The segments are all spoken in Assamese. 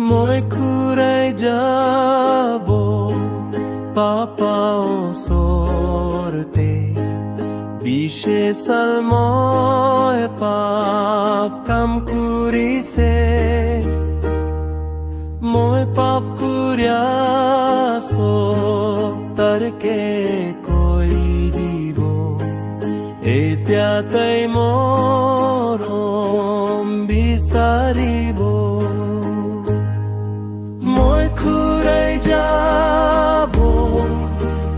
মই ঘূৰাই যাব পাপা ওচৰতে বিশেষাল মই পাপ কাম কৰিছে মই পাপ কৰিয়াছো তাৰকে কৈ দিব এতিয়া তাই মৰম বিচাৰিব মই ঘূৰাই যাব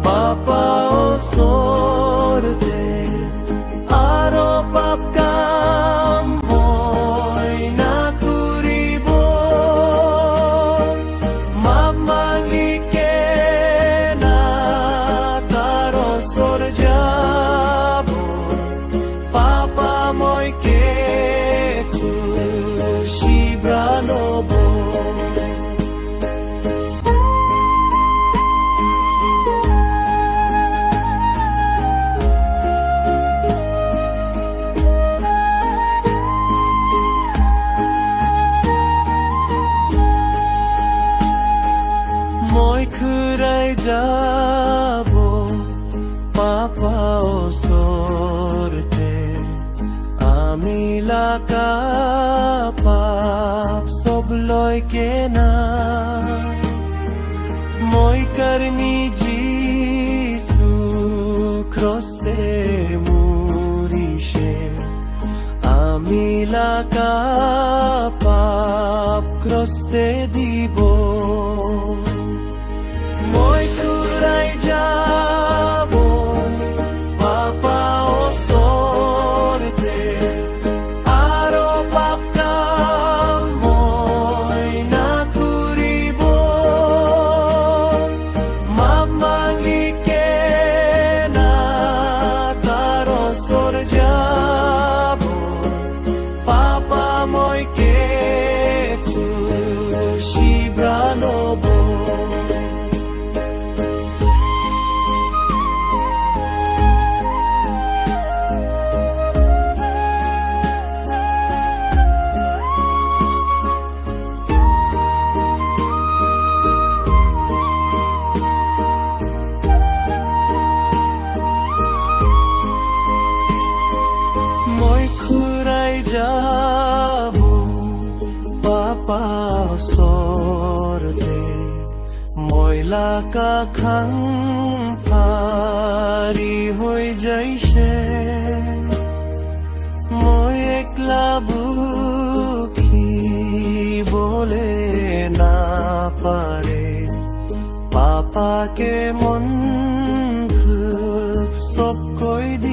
পাপা ওচৰতে আৰু পাপ কাম মই নকৰিব মাপ মাগিকে না তাৰ ওচৰ যাব পাপা মই কে খুশি ল'ব মই ঘূৰাই যাব পাপা ওচৰতে আমি লাগা পাপ চব লৈকে না মই কাৰণে যিছু খ্ৰীষ্টে মৰিছে আমি লাগা পাপ খ্ৰীষ্টে দিব মই ঘূৰাই যাব পাপা ওচৰতে আৰু পাপ কাম মই নকৰিব মাপ মাগিকে না তাৰ ওচৰ যাব পাপা মই কে খুশি ল'ব মই ঘূৰাই যাব পাপা ওচৰতে মই লাগা খাং ভাৰী হৈ যাইছে মই একলা বুকিবলে নাপাৰে পাপাকে মন চব কৈ দি